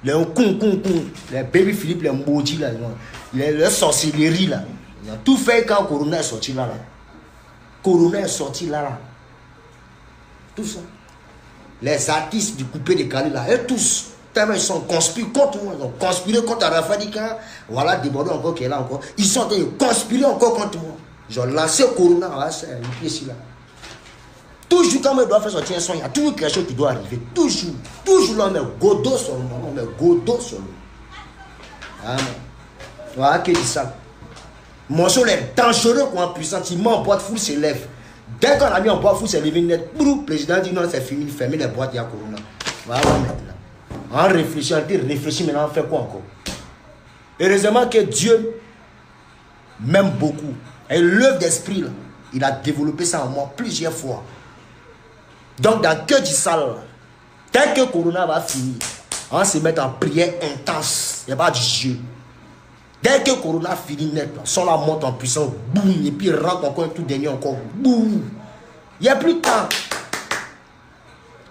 les Baby Philippe, les maudits là, les sorcelleries là. Ils ont tout fait quand Corona est sorti là. Corona est sorti là. Tout ça. Les artistes du coupé décalé là, eux tous, tellement ils sont conspirés contre moi. Ils ont conspiré contre Arafat Dika. Voilà, Débordé encore qui est là encore. Ils sont en train de conspirer encore contre moi. Ils ont lancé Corona, voilà, c'est le pied ici là. Toujours quand on doit faire sortir un son, il y a toujours quelque chose qui doit arriver. Toujours. Toujours là, on met Godot sur le nom. On met Godot sur le nom. Ah, voilà qui dit ça. Mon son est dangereux comme un puissant. Il m'en boîte fou, se lève. Dès qu'on a mis en boîte fou, c'est levé net. Le président dit non, c'est fini, fermez les boîtes, il y a Corona. Voilà maintenant. On réfléchit, maintenant, on fait quoi encore? Heureusement que Dieu m'aime beaucoup. Et l'œuvre d'esprit, là, il a développé ça en moi plusieurs fois. Donc, dans que du sale, dès que Corona va finir, on va se mettre en prière intense. Il n'y a pas de jeu. Dès que Corona finit net, son la monte en puissance, boum, et puis il rentre encore un tout dernier encore, boum. Il n'y a plus de temps.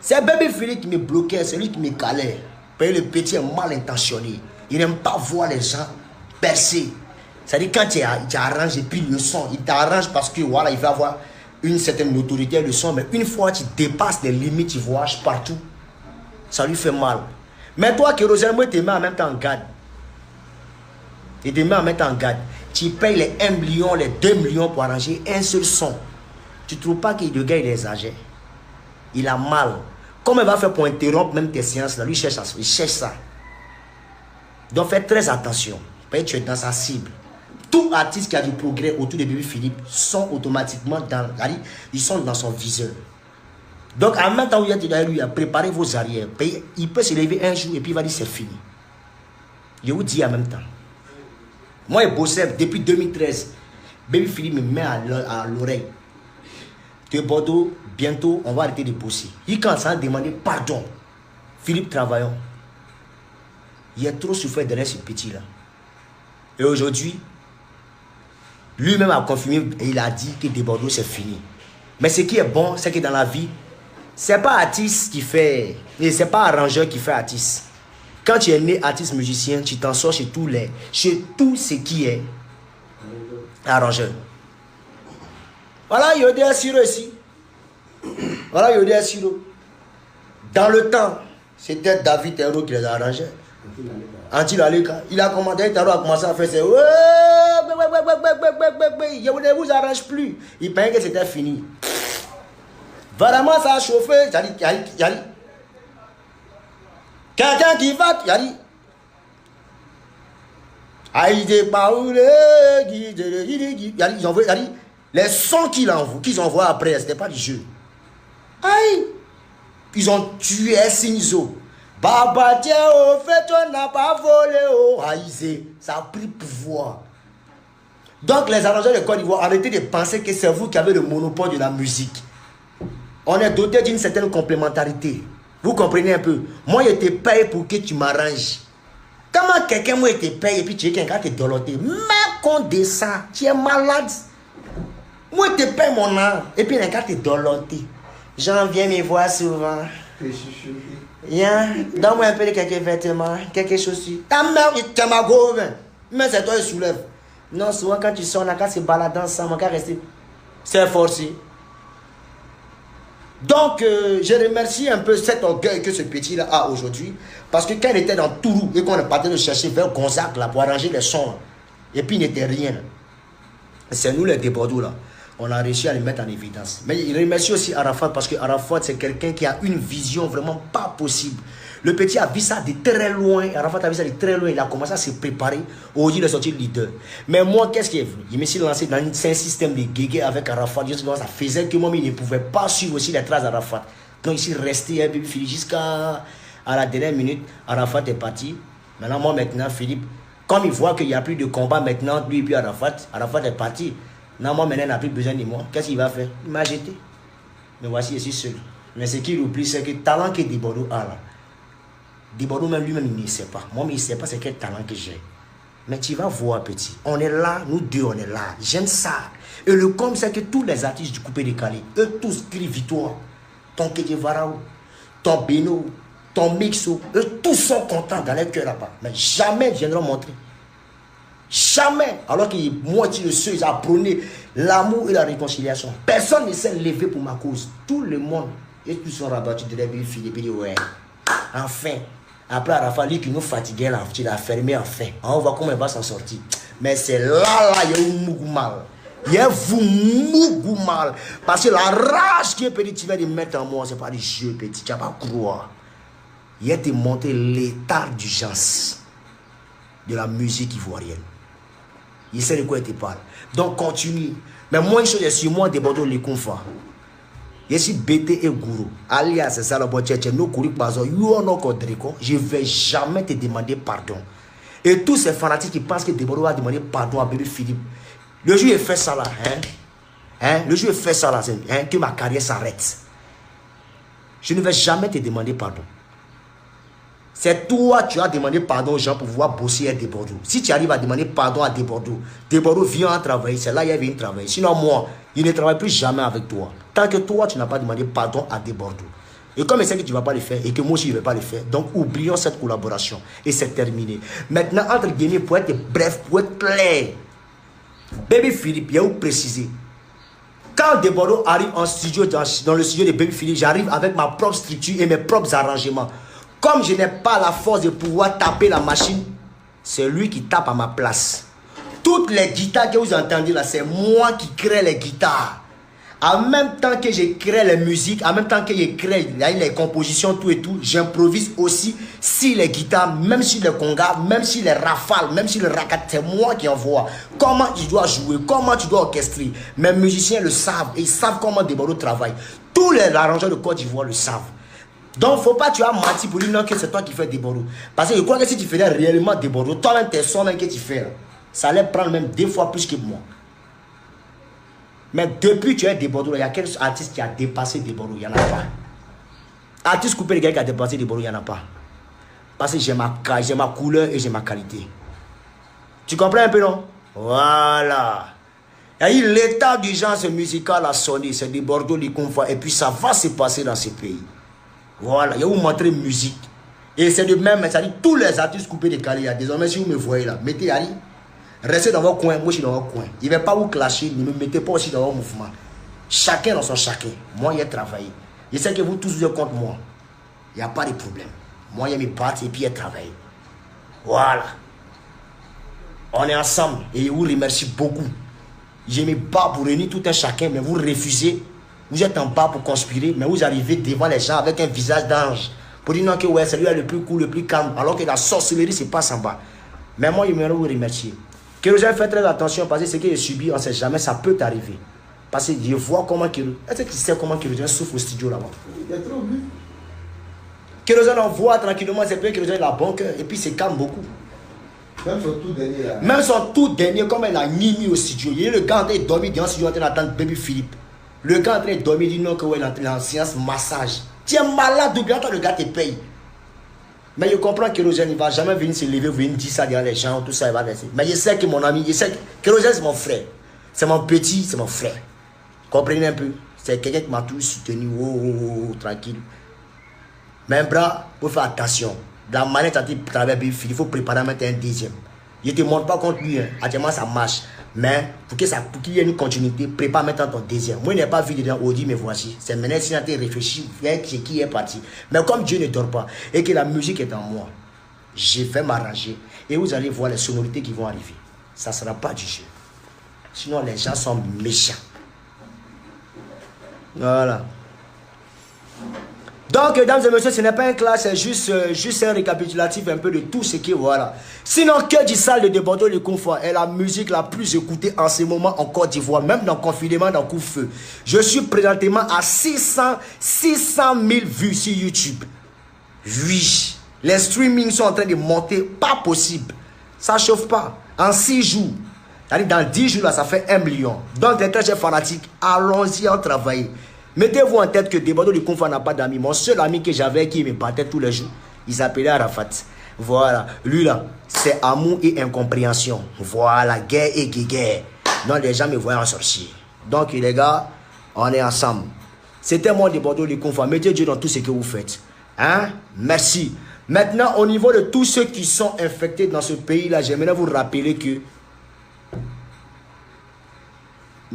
C'est Baby Philippe qui me bloquait, c'est lui qui me calait. Parce que le petit est mal intentionné. Il n'aime pas voir les gens percer. C'est-à-dire quand tu arranges et puis le son, il t'arrange parce que voilà, il va avoir une certaine autorité le son, mais une fois tu dépasses les limites, tu voyages partout, ça lui fait mal. Mais toi, Kérosène, moi, tu te mets en même temps en garde. Tu te mets en même temps en garde. Tu payes les 1 million, les 2 millions pour arranger un seul son. Tu ne trouves pas que le gars il est exagéré? Il a mal. Comment il va faire pour interrompre même tes séances là? Lui, il cherche ça. Donc, fais très attention. Parce que tu es dans sa cible. Tout artiste qui a du progrès autour de Baby Philippe sont automatiquement ils sont dans son viseur. Donc, en même temps où il y a derrière lui, préparez vos arrières. Il peut se lever un jour et puis il va dire c'est fini. Je vous dis en même temps. Moi, je bossais depuis 2013. Baby Philippe me met à l'oreille. De Bordeaux, bientôt, on va arrêter de bosser. Il commence à demander pardon. Philippe, travaillons. Il a trop souffert derrière ce petit-là. Et aujourd'hui, lui-même a confirmé et il a dit que de Bordeaux, c'est fini. Mais ce qui est bon, c'est que dans la vie, c'est pas artiste qui fait, et c'est pas arrangeur qui fait artiste. Quand tu es né artiste musicien, tu t'en sors chez tout ce qui est arrangeur. Voilà Yodé Assiro ici. Voilà Yodé Assiro. Dans le temps, c'était David Théro qui les a arrangés. Anti-Laleka. Il a commandé, Théro a commencé à faire ses... Je ne vous arrange plus. Il pensait que c'était fini. Vraiment, ça a chauffé. Quelqu'un qui va, les sons qu'ils envoient après, c'était pas du jeu. Aïe, ils ont tué Sinzo. Baba Dieu, au fait, on n'a pas volé au Haïsé. Ça a pris pouvoir. Donc, les arrangeurs de Côte d'Ivoire, arrêtez de penser que c'est vous qui avez le monopole de la musique. On est doté d'une certaine complémentarité. Vous comprenez un peu? Moi, je te paye pour que tu m'arranges. Comment quelqu'un moi te paye et puis tu es quelqu'un qui te doloté? Mais qu'on descend, tu es malade. Moi, je te paye mon âme et puis quelqu'un te doloté. J'en viens me voir souvent. Donne-moi un peu de quelques vêtements, quelques chaussures. Ta mère, tu m'as go, mais c'est toi qui soulève. Non, souvent quand tu sors, on a qu'à se balader ensemble, on a qu'à rester. C'est forcé. Donc, je remercie un peu cet orgueil que ce petit-là a aujourd'hui. Parce que quand il était dans Tourou et qu'on est parti de chercher vers Gonzac là, pour arranger les sons, et puis il n'était rien. C'est nous les débordous là. On a réussi à les mettre en évidence. Mais il remercie aussi Arafat parce que Arafat c'est quelqu'un qui a une vision vraiment pas possible. Le petit a vu ça de très loin. Arafat a vu ça de très loin. Il a commencé à se préparer. Aujourd'hui, il est sorti leader. Mais moi, qu'est-ce qui est venu? Il me suis lancé dans un système de guégué avec Arafat. Ça faisait que moi, il ne pouvait pas suivre aussi les traces d'Arafat. Donc, il s'est resté un peu jusqu'à la dernière minute. Arafat est parti. Maintenant, moi, Philippe, comme il voit qu'il n'y a plus de combat maintenant, lui et puis Arafat est parti. Non, moi, maintenant, il n'a plus besoin de moi. Qu'est-ce qu'il va faire? Il m'a jeté. Mais voici, je suis seul. Mais ce qu'il oublie, c'est que le talent que Dibodou a là, Dibodou même lui-même, il ne sait pas. Moi, il ne sait pas c'est quel talent que j'ai. Mais tu vas voir, petit. On est là, nous deux, on est là. J'aime ça. Et le com, c'est que tous les artistes du coupé décalé, eux tous crient victoire. Ton Kedje Varao, ton Beno, ton mixo, eux tous sont contents dans leur cœur là-bas. Mais jamais ils viendront montrer. Jamais. Alors que moitié de ceux qui ont prôné l'amour et la réconciliation. Personne ne s'est levé pour ma cause. Tout le monde. Et tous sont rabattus de la vie Philippe. Il dit ouais. Enfin. Après Arafat, lui qui nous fatiguait là, il a fermé enfin. On va voir comment il va s'en sortir. Mais c'est là, il y a eu beaucoup mal. Il y a beaucoup mal. Parce que la rage qui est petit, tu vas de mettre en moi, c'est pas du jeu petit, tu vas pas croire. Il a te montrer l'état d'urgence de la musique ivoirienne. Il sait de quoi il te parle. Donc continue. Mais moi, une chose est sur moi, de Bordeaux, les confins. Je suis BT et Gourou. Alias, c'est ça la boîte. Je ne vais jamais te demander pardon. Et tous ces fanatiques qui pensent que Deborah va demander pardon à bébé Philippe. Le jour où il fait ça là, le jour où il fait ça là, que ma carrière s'arrête. Je ne vais jamais te demander pardon. C'est toi qui as demandé pardon aux gens pour pouvoir bosser à Debordeaux. Si tu arrives à demander pardon à Debordeaux, Debordeaux vient travailler, c'est là qu'il vient travailler. Sinon moi, il ne travaille plus jamais avec toi. Tant que toi, tu n'as pas demandé pardon à Debordeaux. Et comme il sait que tu ne vas pas le faire et que moi aussi je ne vais pas le faire, donc oublions cette collaboration. Et c'est terminé. Maintenant, entre guillemets, pour être bref, pour être clair, Baby Philippe, il y a où préciser. Quand Debordeaux arrive en studio, dans le studio de Baby Philippe, j'arrive avec ma propre structure et mes propres arrangements. Comme je n'ai pas la force de pouvoir taper la machine, c'est lui qui tape à ma place. Toutes les guitares que vous entendez là, c'est moi qui crée les guitares. En même temps que je crée les musiques, en même temps que je crée les compositions, tout et tout, j'improvise aussi si les guitares, même si les congas, même si les rafales, même si le racket, c'est moi qui envoie. Comment tu dois jouer, comment tu dois orchestrer. Mes musiciens le savent, et ils savent comment Debordeaux travaille. Tous les arrangeurs de Côte d'Ivoire le savent. Donc, il ne faut pas tu as menti pour dire non que c'est toi qui fais Debordeaux. Parce que je crois que si tu faisais réellement Debordeaux, toi-même tes sons que tu fais, là, ça allait prendre même 2 fois plus que moi. Mais depuis que tu es Debordeaux, il y a quel artiste qui a dépassé Debordeaux? Il n'y en a pas. Artiste coupé, les gars qui a dépassé Debordeaux, il n'y en a pas. Parce que j'ai ma couleur et j'ai ma qualité. Tu comprends un peu, non? Voilà. Il y a eu l'état d'urgence musicale à sonner. C'est Debordeaux, les confins. Et puis ça va se passer dans ce pays. Voilà, il y a où montrer musique. Et c'est de même, c'est-à-dire tous les artistes coupés de carrière. Désormais, si vous me voyez là, mettez Ari, restez dans votre coin, moi je suis dans votre coin. Il ne va pas vous clasher, ne me mettez pas aussi dans votre mouvement. Chacun dans son chacun. Moi, j'ai travaillé. Je sais que vous tous vous êtes contre moi. Il n'y a pas de problème. Moi, j'ai mes parts et puis j'ai travaillé. Voilà. On est ensemble et je vous remercie beaucoup. Je me bats pour réunir tout un chacun, mais vous refusez. Vous êtes en bas pour conspirer, mais vous arrivez devant les gens avec un visage d'ange. Pour dire non que ouais, c'est lui le plus cool, le plus calme, alors que la sorcellerie se passe en bas. Mais moi, je voudrais vous remercier. Que vous avez fait très attention, parce que ce que j'ai subi, on ne sait jamais, ça peut t'arriver. Parce que je vois comment est-ce que tu sais comment Kérosène souffre au studio là-bas? Il est trop vu. Kérosène, on voit tranquillement, c'est bien Kérosène, il a bon cœur, et puis il se calme beaucoup. Même son tout dernier là. Même son tout dernier, comme il a mis au studio. Il est le gars en train de dormir dans le studio en train d'attendre Baby Philippe. Le gars en train de dormir, il dit non, que ouais, il est en séance massage. Tu es malade, ou bien toi, le gars te paye. Mais je comprends que Kérosène, il ne va jamais venir se lever, venir dire ça devant les gens, tout ça, il va laisser. Mais je sais que mon ami, je sais que Kérosène, c'est mon frère. C'est mon petit, c'est mon frère. Comprenez un peu. C'est quelqu'un qui m'a toujours soutenu, tranquille. Mais un bras, il faut faire attention. De la manière dont il travaille, il faut préparer à mettre un deuxième. Je ne te montre pas contre lui, hein. Actuellement ça marche. Mais pour qu'il y ait une continuité, prépare maintenant ton deuxième. Moi, je n'ai pas vu dedans Audi, mais voici. C'est maintenant si on réfléchi, c'est qui est parti. Mais comme Dieu ne dort pas et que la musique est en moi, je vais m'arranger. Et vous allez voir les sonorités qui vont arriver. Ça ne sera pas du jeu. Sinon, les gens sont méchants. Voilà. Donc, mesdames et messieurs, ce n'est pas un clash, c'est juste un récapitulatif un peu de tout ce qui est, voilà. Sinon, que du sale de Bordeaux le confort est la musique la plus écoutée en ce moment en Côte d'Ivoire, même dans le confinement, dans le coup-feu. Je suis présentement à 600 000 vues sur YouTube. Oui, les streamings sont en train de monter, pas possible. Ça ne chauffe pas. En 6 jours, c'est-à-dire dans 10 jours, là, ça fait 1 million. Donc, les très chers fanatiques, allons-y en travailler. Mettez-vous en tête que Debordeaux le confort n'a pas d'amis. Mon seul ami que j'avais qui me battait tous les jours, il s'appelait Arafat. Voilà. Lui là, c'est amour et incompréhension. Voilà, guerre et guerre. Non, les gens me voyaient en sorcier. Donc les gars, on est ensemble. C'était moi Debordeaux le confort. Mettez Dieu dans tout ce que vous faites. Hein? Merci. Maintenant, au niveau de tous ceux qui sont infectés dans ce pays-là, j'aimerais vous rappeler que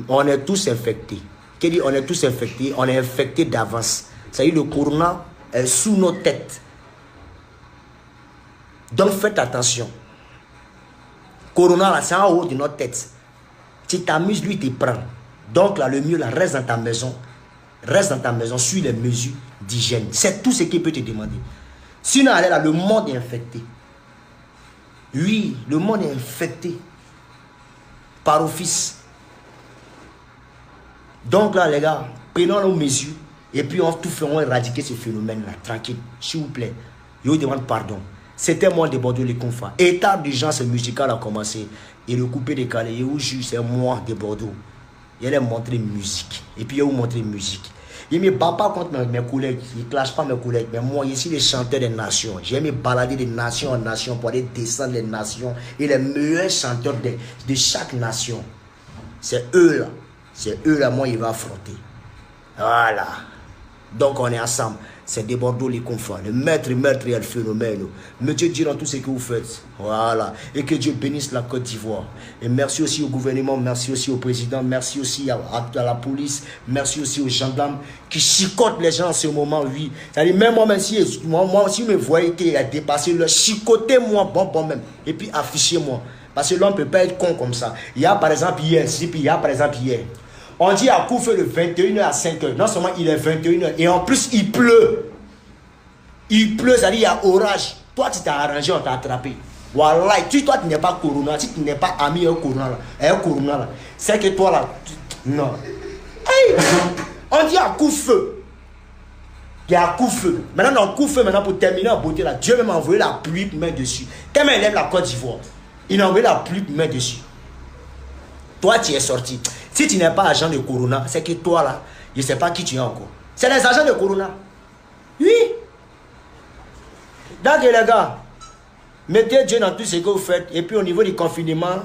on est tous infectés. Qu'est-ce dit on est tous infectés? On est infectés d'avance. C'est-à-dire le corona est sous nos têtes. Donc faites attention. Corona là, c'est en haut de notre tête. Tu t'amuses, lui te prend. Donc là, le mieux là, reste dans ta maison. Reste dans ta maison, suis les mesures d'hygiène. C'est tout ce qu'il peut te demander. Sinon, allez là, le monde est infecté. Oui, le monde est infecté. Par office. Donc là, les gars, prenons nos mesures. Et puis, on tout ferons éradiquer ce phénomène-là. Tranquille. S'il vous plaît. Je vous demande pardon. C'était moi de Bordeaux les confins. État d'urgence musicale a commencé. Et le coupé décalé. Et où je c'est moi de Bordeaux. Il allait montrer musique. Et puis, il va vous montrer musique. Il ne me bat pas contre mes collègues. Il ne clash pas mes collègues. Mais moi, ici, les chanteurs des nations. J'ai me balader de nation en nation pour aller descendre les nations. Et les meilleurs chanteurs de chaque nation. C'est eux là. C'est eux là, moi, il va affronter. Voilà. Donc, on est ensemble. C'est des Bordeaux les confins. Le maître et le phénomène. Mais Dieu dira tout ce que vous faites. Voilà. Et que Dieu bénisse la Côte d'Ivoire. Et merci aussi au gouvernement, merci aussi au président, merci aussi à la police, merci aussi aux gendarmes qui chicotent les gens en ce moment, oui. C'est-à-dire, même moi, même si vous me voyez dépasser le chicotez-moi, bon, même. Et puis affichez-moi. Parce que l'homme ne peut pas être con comme ça. Il y a par exemple hier, on dit à couvre-feu de 21h à 5h. Non seulement il est 21h, et en plus il pleut. Il pleut, c'est-à-dire il y a orage. Toi, tu t'es arrangé, on t'a attrapé. Voilà, toi, tu n'es pas corona. Si tu n'es pas ami un corona là, c'est que toi là, non. Hey, on dit à couvre-feu. Il y a couvre-feu. Maintenant, dans couvre-feu, pour terminer en beauté là, Dieu m'a envoyé la pluie pour mettre dessus. Tellement il aime la Côte d'Ivoire, il a envoyé la pluie pour mettre dessus. Toi, tu es sorti. Si tu n'es pas agent de Corona, c'est que toi là, je ne sais pas qui tu es encore. C'est les agents de Corona. Oui. Donc les gars, mettez Dieu dans tout ce que vous faites. Et puis au niveau du confinement,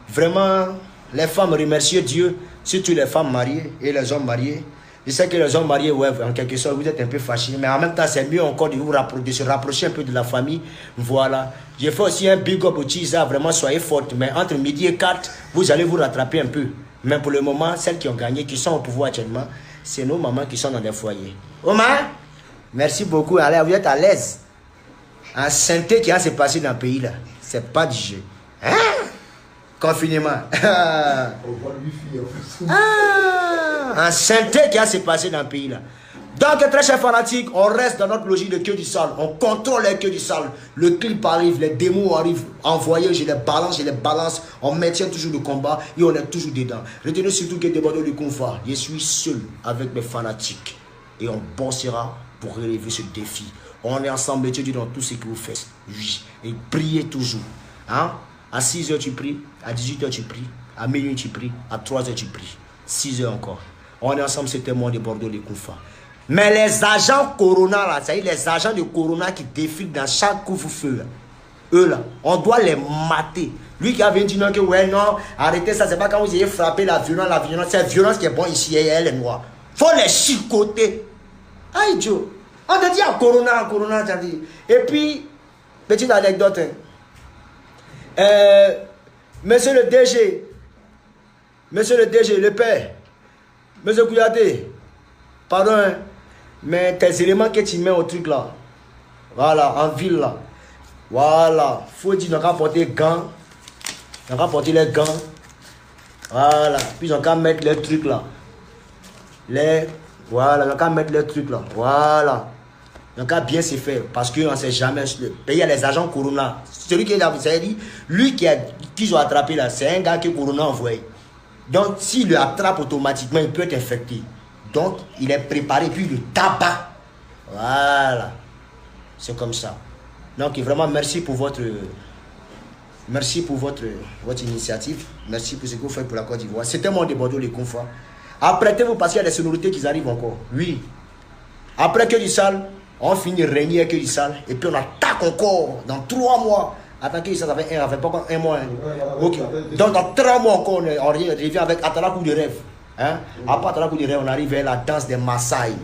vraiment, les femmes remerciez Dieu, surtout les femmes mariées et les hommes mariés. Je sais que les hommes mariés, ouais, en quelque sorte, vous êtes un peu fâchés, mais en même temps, c'est mieux encore de se rapprocher un peu de la famille. Voilà. J'ai fait aussi un big up au Tisa, vraiment, soyez fortes. Mais entre midi et 4, vous allez vous rattraper un peu. Mais pour le moment, celles qui ont gagné, qui sont au pouvoir actuellement, c'est nos mamans qui sont dans des foyers. Omar, merci beaucoup. Allez, vous êtes à l'aise. En santé qui a se passé dans le pays là, c'est pas du jeu. Hein? Confinement. On voit le wifi en plus. En santé qui a se passé dans le pays là. Donc, très chers fanatiques, on reste dans notre logique de queue du sale. On contrôle les queues du sale. Le clip arrive, les démos arrivent, envoyés, je les balance. On maintient toujours le combat et on est toujours dedans. Retenez surtout que des Bordeaux de confort. Je suis seul avec mes fanatiques. Et on bossera pour relever ce défi. On est ensemble, Dieu dit dans tout ce que vous faites. Oui. Et priez toujours. Hein? À 6h tu pries, à 18h tu pries, à minuit tu pries, à 3h tu pries. 6h encore. On est ensemble, c'est témoin de Bordeaux de Koufa. Mais les agents Corona, là, c'est-à-dire les agents de Corona qui défilent dans chaque couvre-feu, eux là, on doit les mater. Lui qui avait dit non, que ouais, non, arrêtez ça, c'est pas quand vous avez frappé la violence, c'est la violence qui est bonne ici, et elle est noire. Faut les chicoter. Aïe, Dieu. On te dit à Corona, tu as dit. Et puis, petite anecdote. Monsieur le DG, le père, monsieur Kouyaté, pardon, hein, mais tes éléments que tu mets au truc là, voilà, en ville là, voilà, faut dire, on va porter gants, on va porter les gants, voilà, puis on va mettre les trucs là, voilà, on va mettre les trucs là, voilà. Donc, à bien se faire, parce qu'on ne sait jamais. Le pays a les agents Corona. Celui qui est là, vous avez dit, lui qui ont attrapé là, c'est un gars que Corona a envoyé. Donc, s'il le attrape automatiquement, il peut être infecté. Donc, il est préparé, puis le tabac. Voilà. C'est comme ça. Donc, vraiment, merci pour votre initiative. Merci pour ce que vous faites pour la Côte d'Ivoire. C'était mon Bordeaux les confins. Apprêtez-vous parce qu'il y a des sonorités qui arrivent encore. Oui. Après que du sale, on finit de régner avec du sale et puis on attaque encore dans 3 mois. Attends que ça fait pas un mois. Hein. Okay. Donc dans 3 mois encore, on revient avec Atala coup de rêve. Hein? Après Atala coup de rêve, on arrive à la danse des Maasai.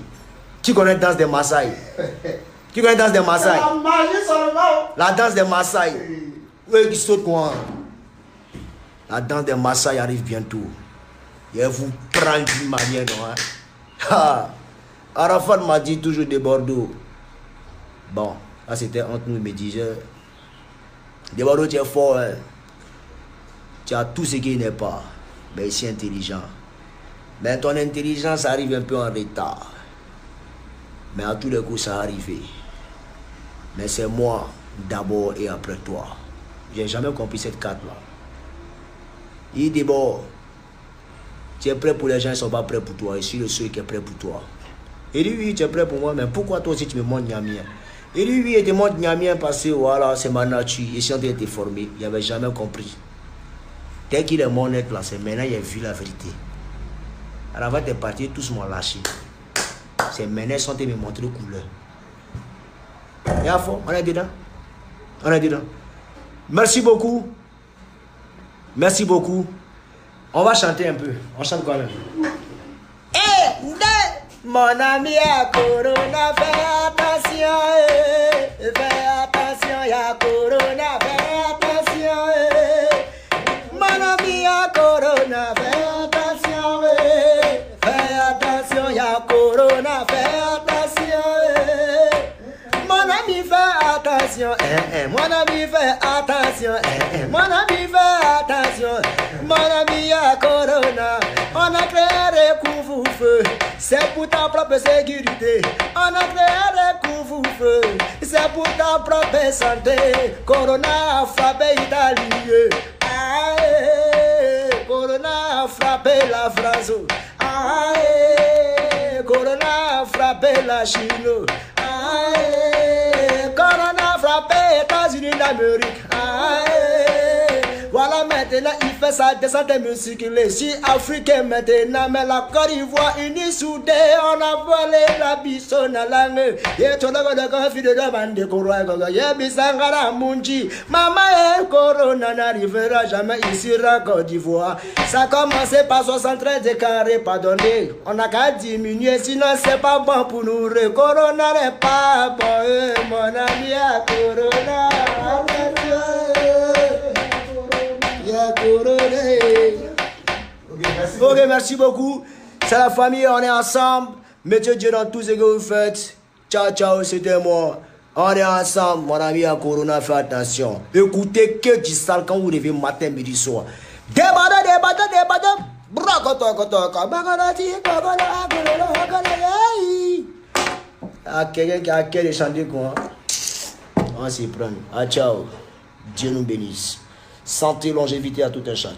Qui connaît la danse des Maasai? Tu connais la danse des Maasai? La magie seulement. La danse des Maasai. Eux qui sautent quoi? La danse des Maasai arrive bientôt. Et vous prendre d'une manière, non? Hein? Arafat m'a dit toujours de Bordeaux. Bon, là c'était entre nous, il me disait, de Bordeaux tu es fort, hein? Tu as tout ce qui n'est pas, mais ici intelligent. Mais ton intelligence arrive un peu en retard. Mais à tous les coups ça arrive. Mais c'est moi d'abord et après toi. J'ai jamais compris cette carte-là. Il dit bon, tu es prêt pour les gens, ils ne sont pas prêts pour toi. Je suis le seul qui est prêt pour toi. Il dit oui, tu es prêt pour moi, mais pourquoi toi aussi tu me montres Niamien? Il dit oui, je te montre Niamien parce que voilà, c'est ma nature. Et si on était formé, il n'avait jamais compris. Dès qu'il est mon être là, c'est maintenant il a vu la vérité. Alors avant de partir, tous m'ont lâché. C'est maintenant ils sont me montrer couleur. Et à fond, on est dedans. On est dedans. Merci beaucoup. Merci beaucoup. On va chanter un peu. On chante quoi même? Mon ami à Corona, fais attention. Fais attention, il y a Corona, fais attention. Mon ami à Corona, fais attention. Fais attention, il y a Corona, fais attention. Mon ami fais attention, mon ami fais attention, mon ami fais attention, mon ami a Corona, on a créé le couvre-feu, c'est pour ta propre sécurité, on a créé le couvre-feu, c'est pour ta propre santé, Corona a frappé l'Italie, Corona a frappé la France, Corona a frappé la Chine, Corona a frappé les États-Unis d'Amérique. Voilà maintenant il fait sa descente musique. Les Sud-Africains maintenant, mais la Côte d'Ivoire unie soudée. On a volé la bison à langue. Et tout le monde confie de demande de Corona. Yebisangara Munji. Maman et Corona n'arrivera jamais ici en Côte d'Ivoire. Ça a commencé par 73 carrés, pardonnez. On n'a qu'à diminuer, sinon c'est pas bon pour nous. Le Corona n'est pas bon, mon ami à Corona. Ok, merci beaucoup. C'est la famille, on est ensemble. Mettez Dieu dans tout ce que vous faites. Ciao, ciao, c'était moi. On est ensemble, mon ami à Corona, fais attention. Écoutez que du sale quand vous levez matin, midi, soir. Débattre. Ah, quelqu'un qui a quel chanter quoi? On s'y prend. Ah, ciao. Dieu nous bénisse. Santé, longévité à tout un chacun.